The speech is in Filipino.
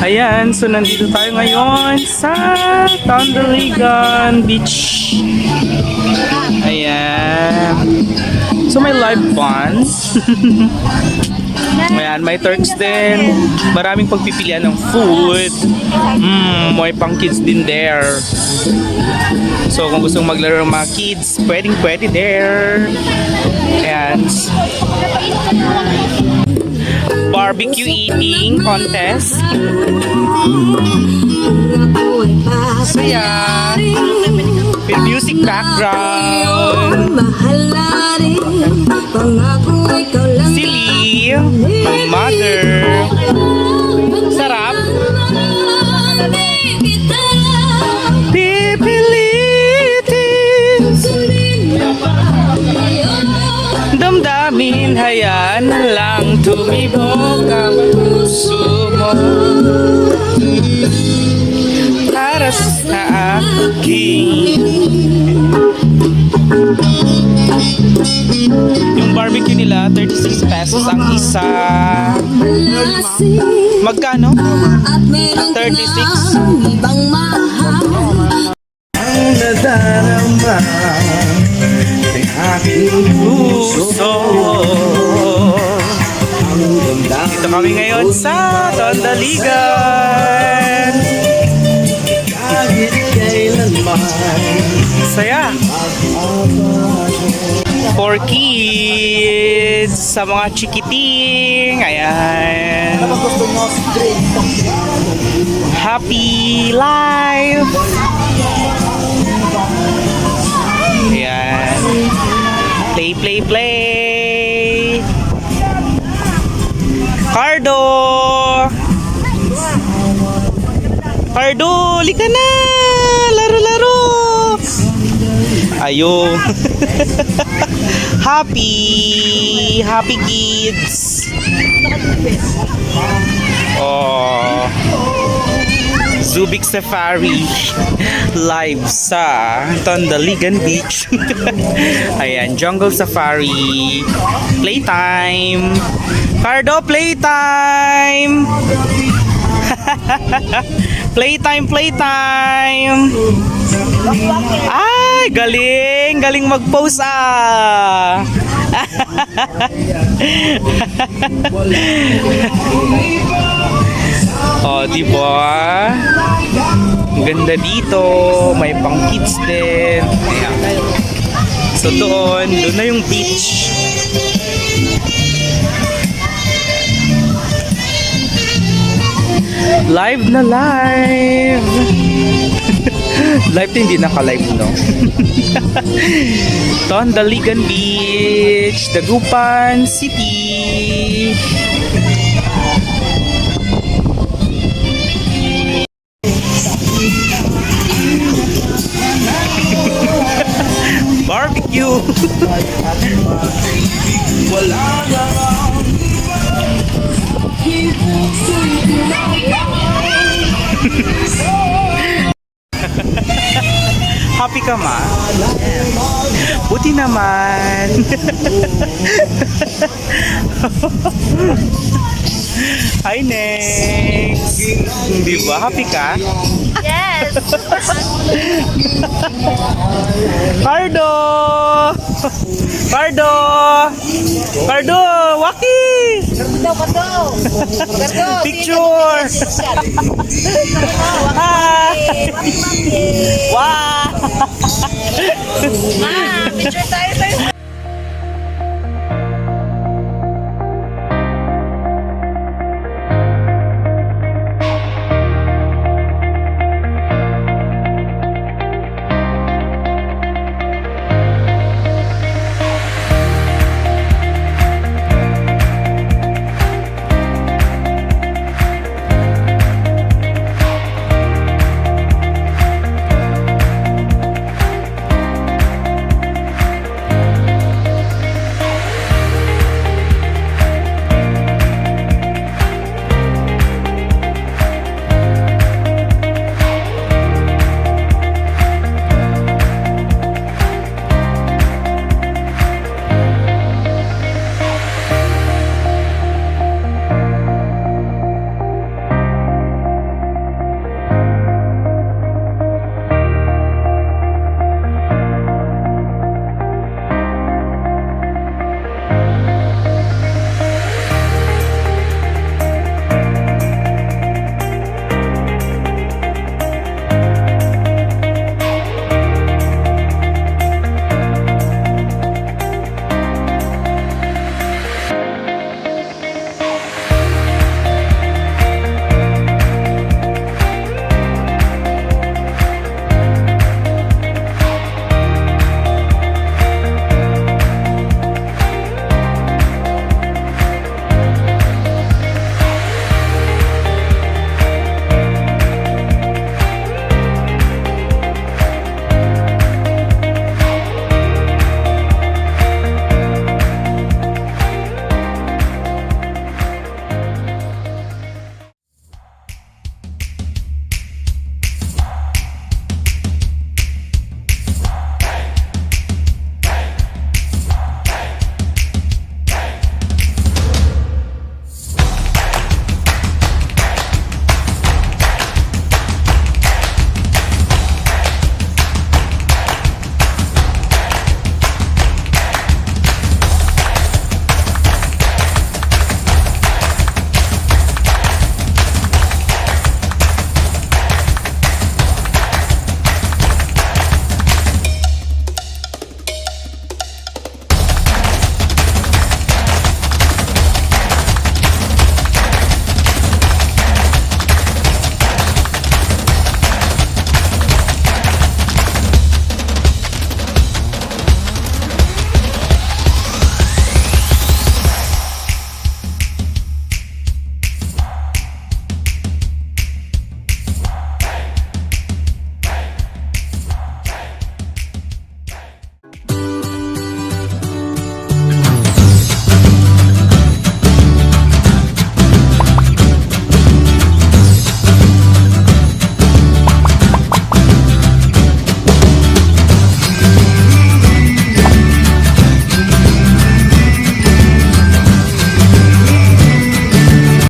Ayan, so nandito tayo ngayon sa Tondaligan Beach. Ayan. So may live bands. Ayan, may Turks din. Maraming pagpipilian ng food. May pang kids din there. So kung gustong maglaro ng mga kids, pwede there. Ayan. Barbecue eating contest. So yeah, with music background. Silly, mother. Sarap. Pipilitin, damdamin, hayaan lang tumibok ang puso mo para sa akin. Yung barbecue nila, 36 pesos ang isa. Magkano? 36. Ang nadarama ay aking puso. Dito kami ngayon sa Tondaligan. Kahit kailanman saya for kids sa mga chikiting. Ayan, happy life. Ayan, play. Cardo, lika na, laro. Ayun. happy kids. Oh, Zubik Safari live sa Tondaligan Beach. Ayan, Jungle Safari. Playtime. Cardo, playtime. Playtime. Ay, galing mag-pose ah. Oh, diba? Ang ganda dito. May pang kids din. Ayan. So doon na yung beach. Live na live. Live din, hindi naka-live, no? Tondaligan Beach, Dagupan City. Barbecue. Wala na. Happy ka ma? Buti naman. Hi next. Di ba? Happy ka? Yes. Cardo, Waki. Cardo. Picture. Hi. Wow.